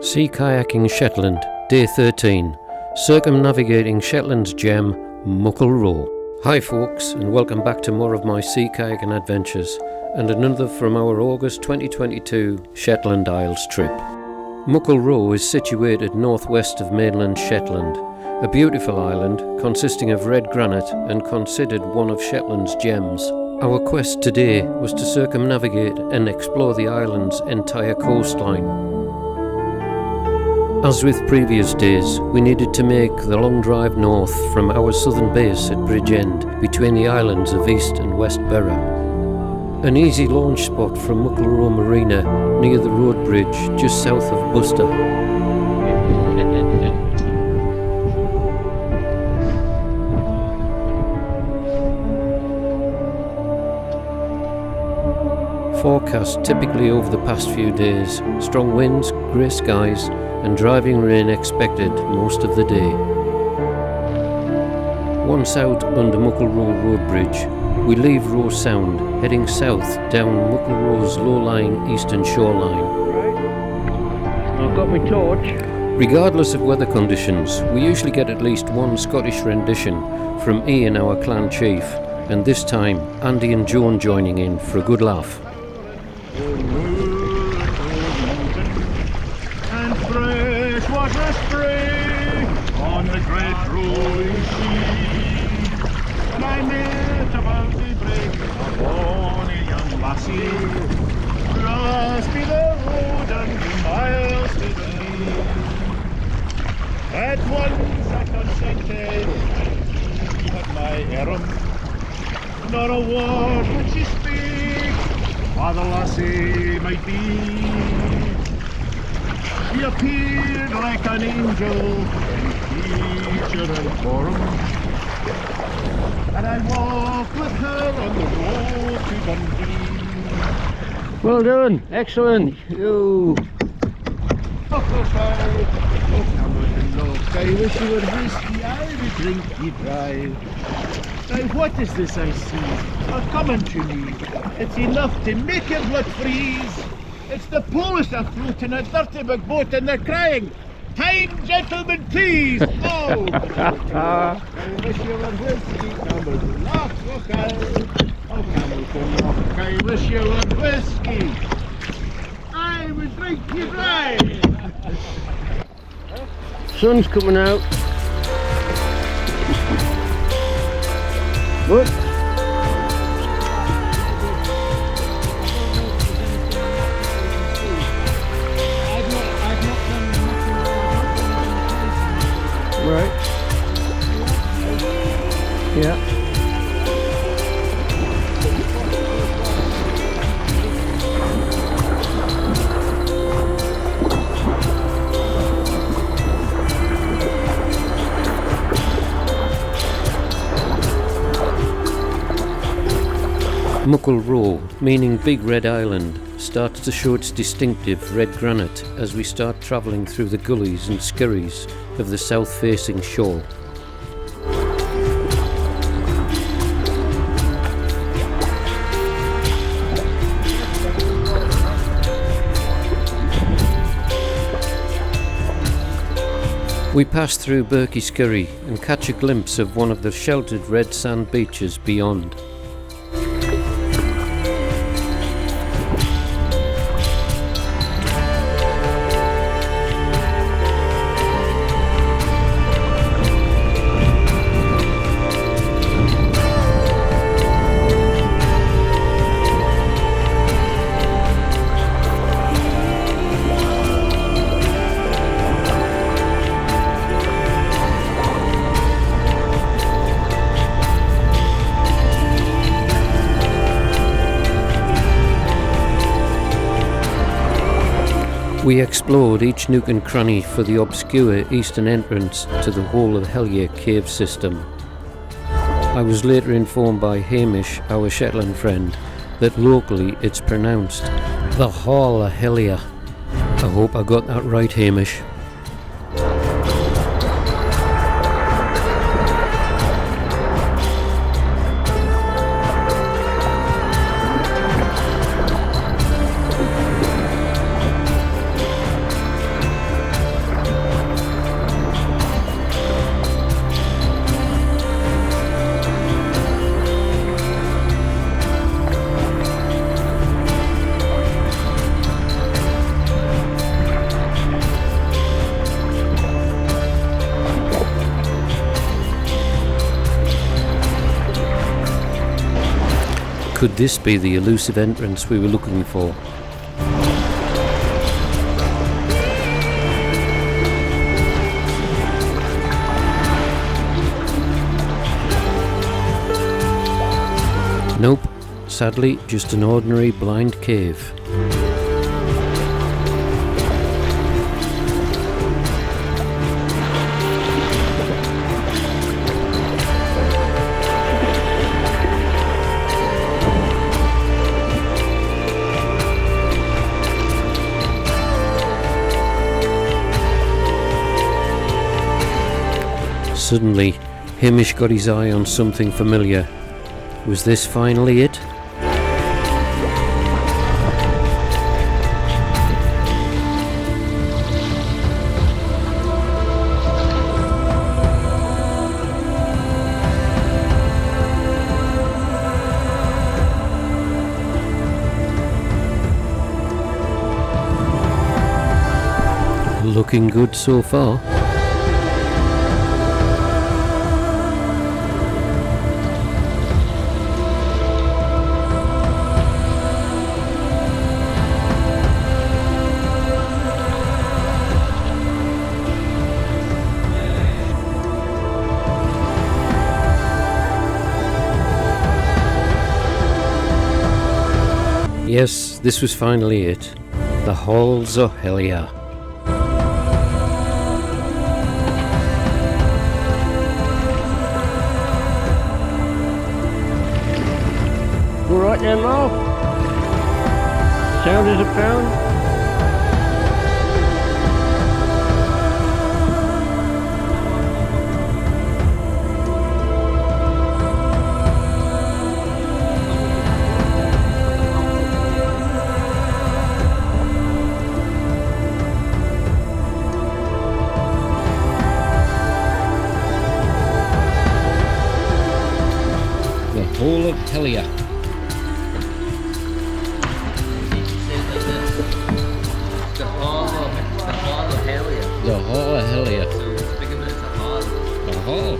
Sea Kayaking Shetland, Day 13, Circumnavigating Shetland's gem, Muckle Roe. Hi folks, and welcome back to more of my sea kayaking adventures, and another from our August 2022 Shetland Isles trip. Muckle Roe is situated northwest of mainland Shetland, a beautiful island consisting of red granite and considered one of Shetland's gems. Our quest today was to circumnavigate and explore the island's entire coastline. As with previous days, we needed to make the long drive north from our southern base at Bridgend between the islands of East and West Berra. An easy launch spot from Muckle Roe Marina near the road bridge just south of Busta. Forecast typically over the past few days, strong winds, grey skies and driving rain expected most of the day. Once out under Muckle Roe Road Bridge, we leave Roe Sound, heading south down Muckle Roe's low-lying eastern shoreline. I've got my torch. Regardless of weather conditions, we usually get at least one Scottish rendition from Ian, our clan chief, and this time Andy and Joan joining in for a good laugh. And fresh water spray on the great rolling sea. When I met about the break a bonny young lassie, cross me the road and 2 miles to the sea. At once I consented, and she had my errand. Not a word would she speak, or the lassie might be. She appeared like an angel in feature and form, and I walked with her on the road to Dundee. Well done, excellent. You. I wish you were whiskey, I would drink ye dry. Now what is this I see? Coming to me. It's enough to make your blood freeze. It's the Polish afloat in a dirty big boat and they're crying, "Time, gentlemen, please!" Oh! I wish you were whiskey, Campbell. Laugh, look out. Oh, Campbell, look. I wish you were whiskey. I would drink you dry. Sun's coming out. What? Right. Yeah. Muckle Roe, meaning Big Red Island, starts to show its distinctive red granite as we start travelling through the gullies and scurries of the south-facing shore. We pass through Berkey Scurry and catch a glimpse of one of the sheltered red sand beaches beyond. We explored each nook and cranny for the obscure eastern entrance to the Hole of Hallier cave system. I was later informed by Hamish, our Shetland friend, that locally it's pronounced the Hole of Hallier. I hope I got that right, Hamish. Could this be the elusive entrance we were looking for? Nope, sadly just an ordinary blind cave. Suddenly, Hamish got his eye on something familiar. Was this finally it? Looking good so far. Yes, this was finally it. The Halls of Helia. All right then, Mark. Sound as a pound. The Hole of Hallier. The Hole of Hallier. The Hole of Hallier. So it's bigger than it's a hole. The hole.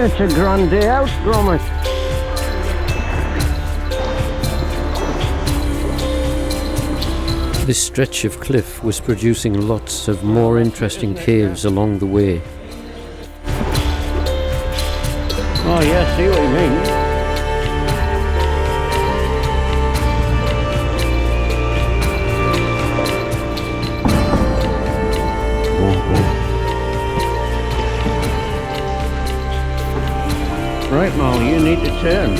It's a grand day out, Gromit. This stretch of cliff was producing lots of more interesting caves along the way. Oh yeah, see what you mean. Right, Mal, you need to turn.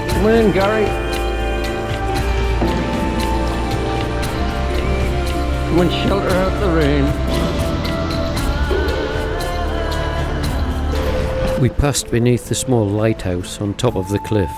Come in, Gary. Come and shelter out the rain. We passed beneath the small lighthouse on top of the cliff.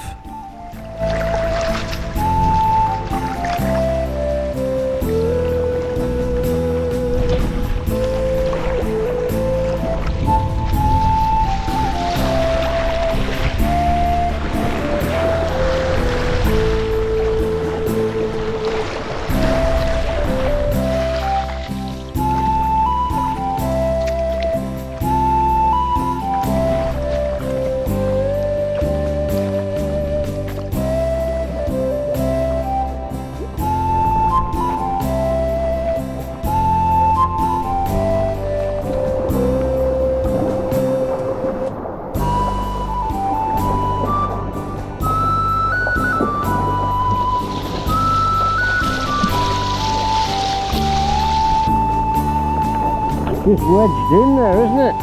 Just wedged in there, isn't it?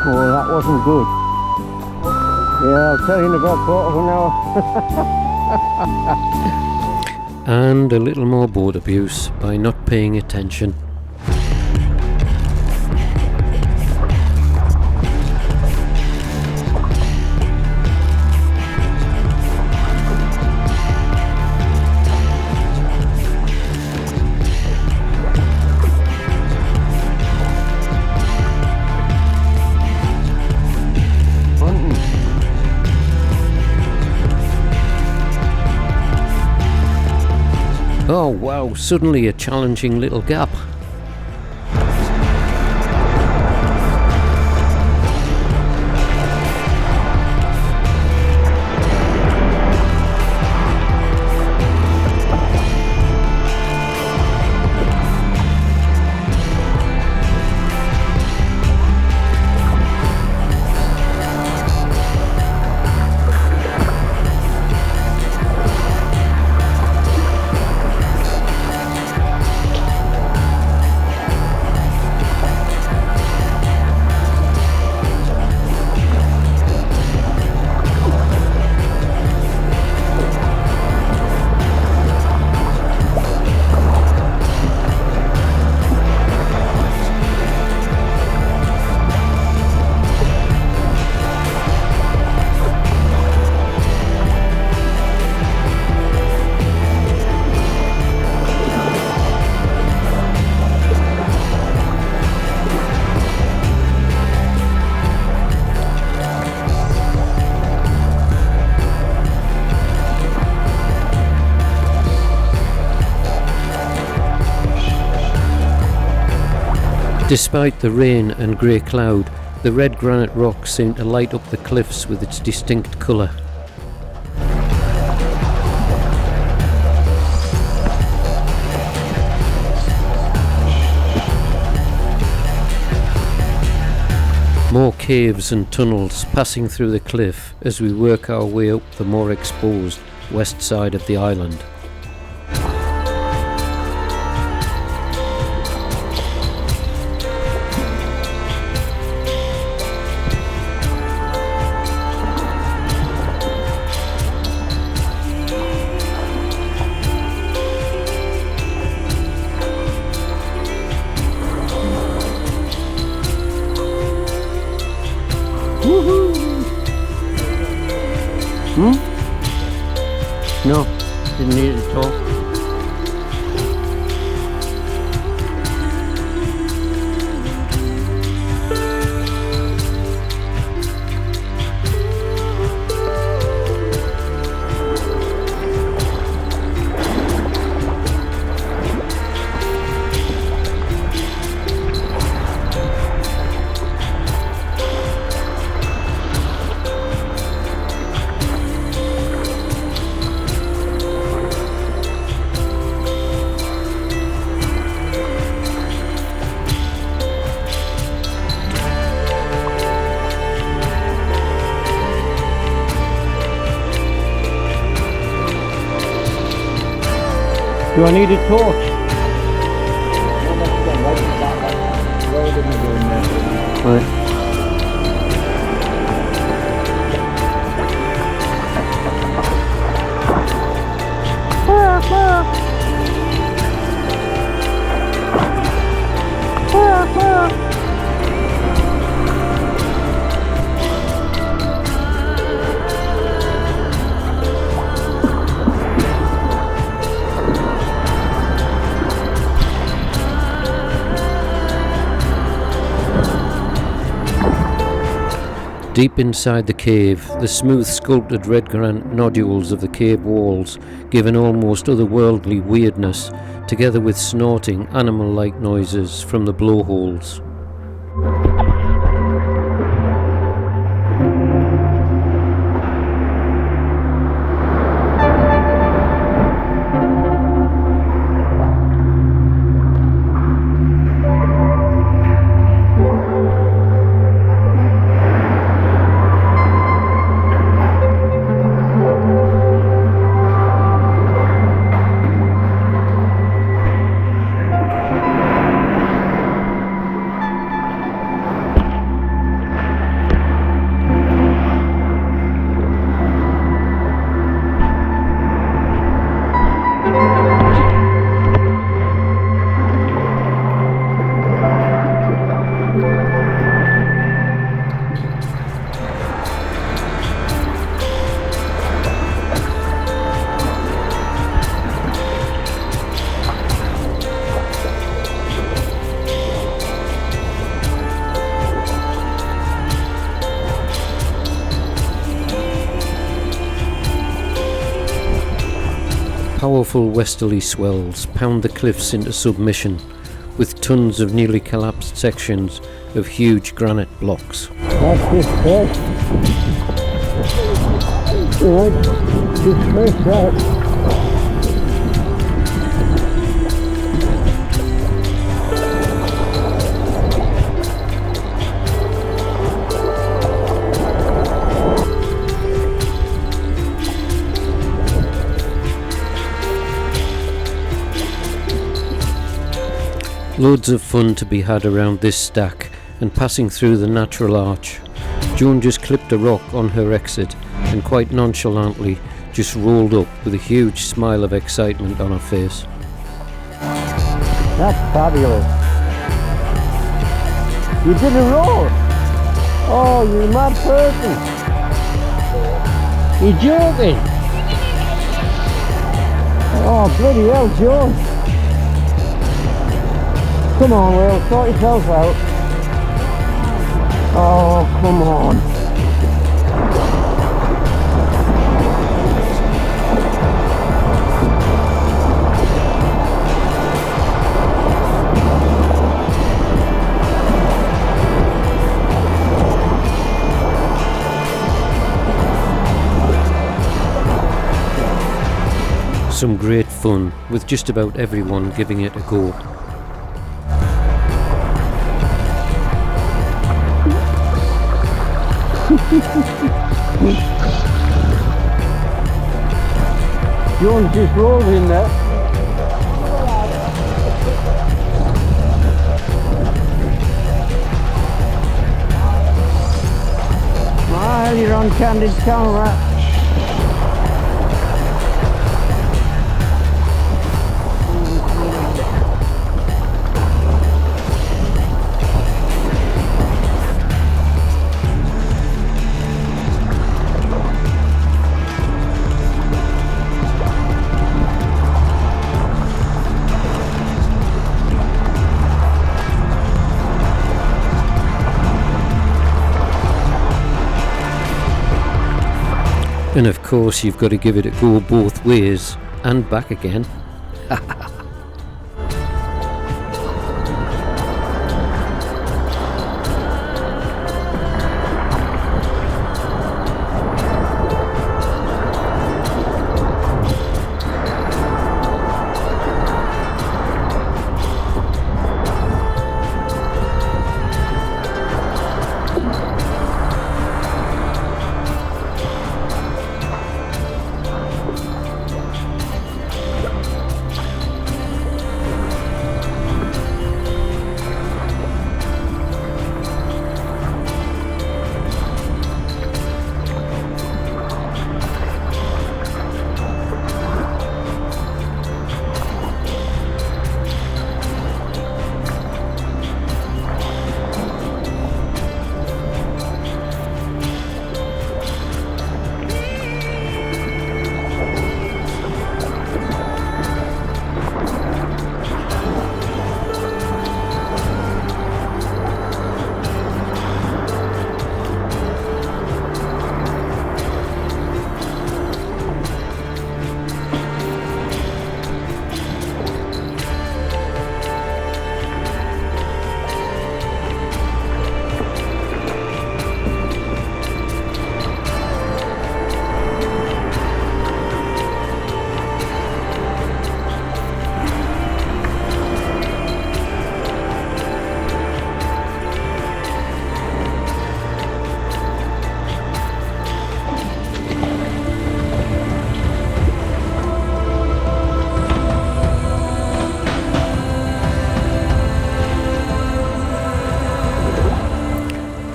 Oh, that wasn't good. Yeah, I'll tell you in about a quarter of an hour. And a little more boat abuse by not paying attention. Oh wow, suddenly a challenging little gap. Despite the rain and grey cloud, the red granite rock seemed to light up the cliffs with its distinct colour. More caves and tunnels passing through the cliff as we work our way up the more exposed west side of the island. No, didn't need it at all. Do I need a torch? Right. Deep inside the cave, the smooth sculpted red granite nodules of the cave walls give an almost otherworldly weirdness, together with snorting animal-like noises from the blowholes. Powerful westerly swells pound the cliffs into submission, with tons of nearly collapsed sections of huge granite blocks. That's this cliff. Right, this cliff there. Loads of fun to be had around this stack and passing through the natural arch. Joan just clipped a rock on her exit and quite nonchalantly just rolled up with a huge smile of excitement on her face. That's fabulous. You did a roll? Oh, you mad person. You joking? Oh, bloody hell, Joan. Come on, Will, sort yourself out. Oh, come on. Some great fun, with just about everyone giving it a go. Jones just rolled in there. Well, you're on candid camera. And of course you've got to give it a go both ways and back again.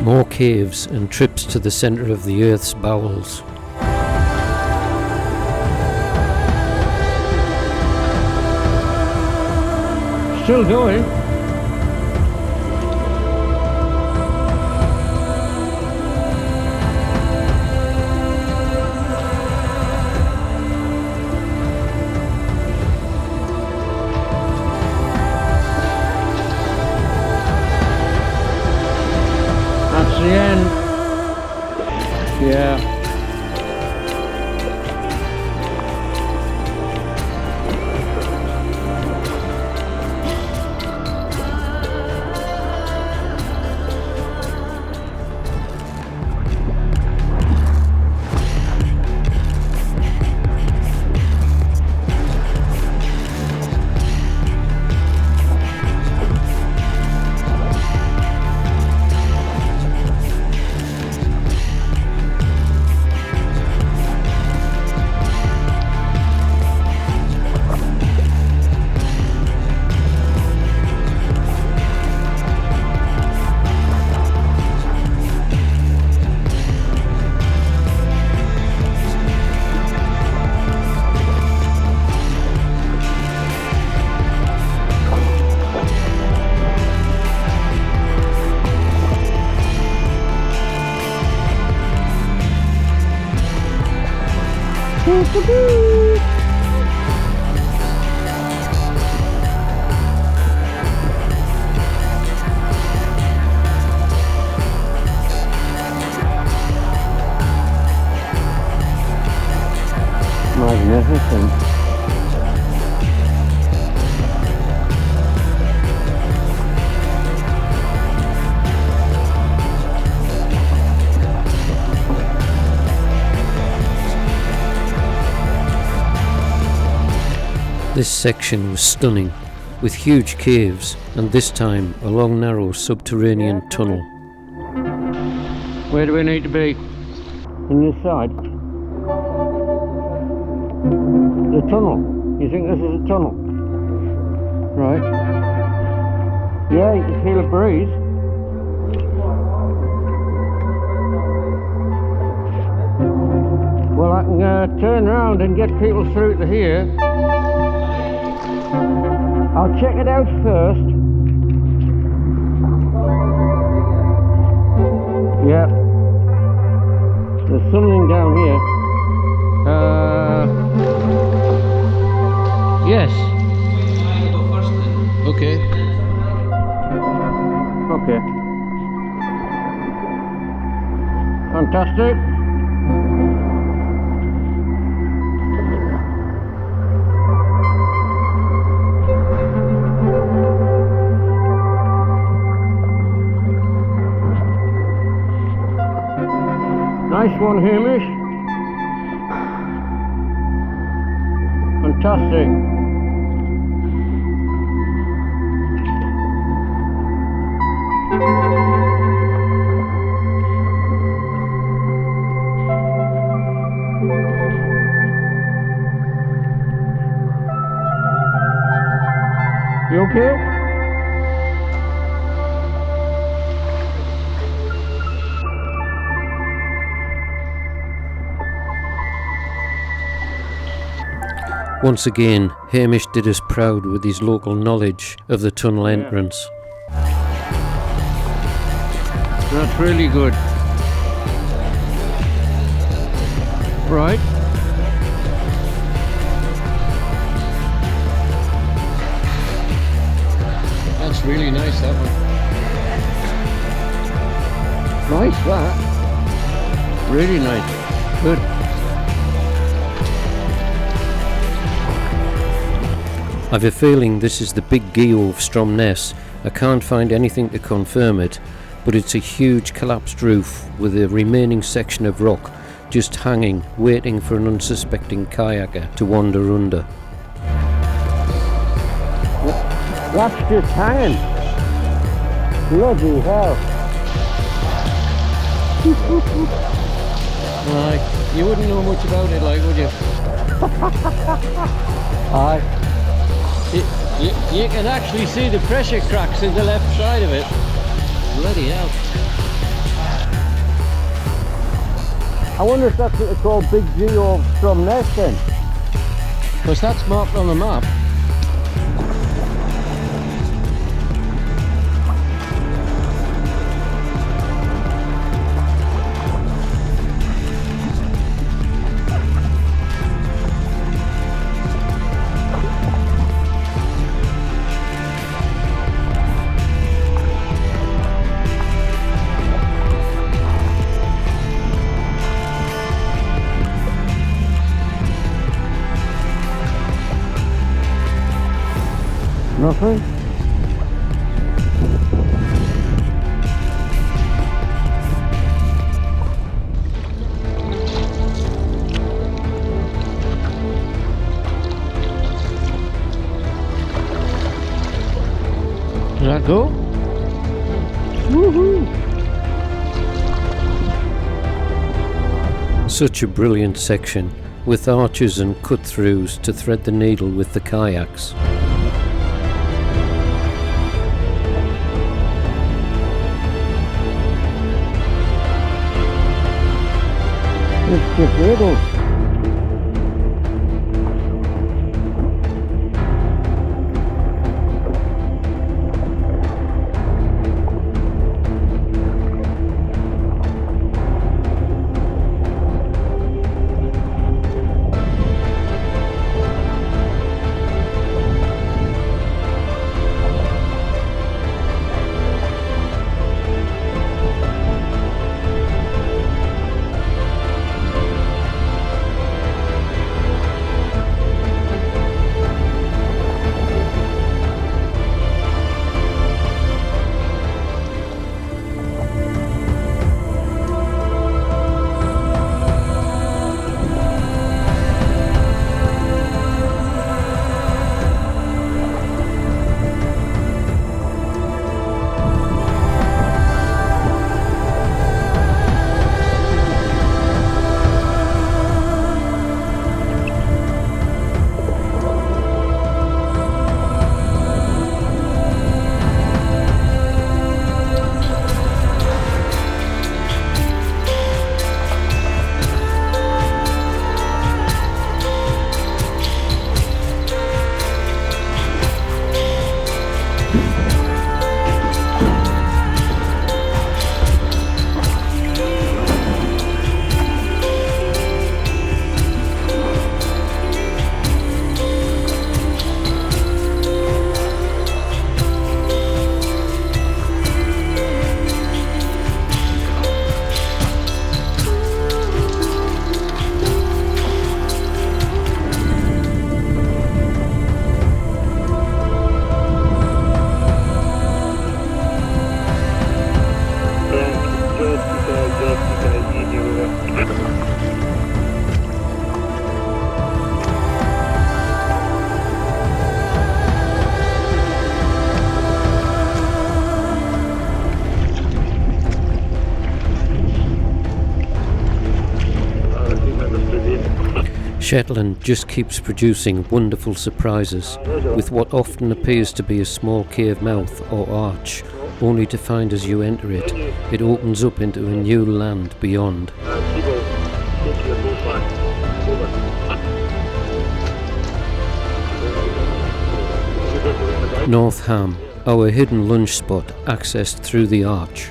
More caves and trips to the centre of the Earth's bowels. Still going. That's the end. Yeah. Magnificent. This section was stunning, with huge caves and this time a long narrow subterranean tunnel. Where do we need to be? On this side? The tunnel. You think this is a tunnel? Right. Yeah, you can feel a breeze. Well, I can turn around and get people through to here. I'll check it out first. Yeah. There's something down here. Yes. Okay. Okay. Fantastic. Nice one, Hamish. Fantastic. You okay? Once again, Hamish did us proud with his local knowledge of the tunnel entrance. That's really good. Right. That's really nice, that one. Nice, that. Really nice. Good. I've a feeling this is the big Geo of Stromness. I can't find anything to confirm it, but it's a huge collapsed roof with a remaining section of rock just hanging, waiting for an unsuspecting kayaker to wander under. That's just hanging. Bloody hell. Like, you wouldn't know much about it, like, would you? Aye. You can actually see the pressure cracks in the left side of it. Bloody hell. I wonder if that's what they call Big Geo from Nest then. Because that's marked on the map. Nothing? Does that go? Woohoo! Such a brilliant section, with arches and cut-throughs to thread the needle with the kayaks. It's just riddles. Shetland just keeps producing wonderful surprises, with what often appears to be a small cave mouth or arch, only to find as you enter it, it opens up into a new land beyond. North Ham, our hidden lunch spot accessed through the arch.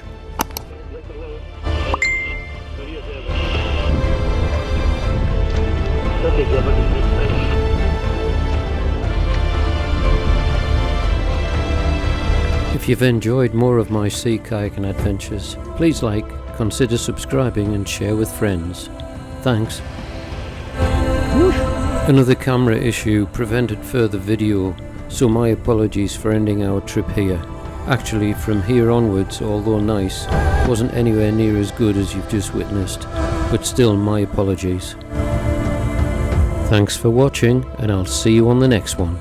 If you've enjoyed more of my sea kayaking adventures, please like, consider subscribing and share with friends. Thanks. Another camera issue prevented further video, so my apologies for ending our trip here. Actually, from here onwards, although nice, wasn't anywhere near as good as you've just witnessed, but still my apologies. Thanks for watching, and I'll see you on the next one.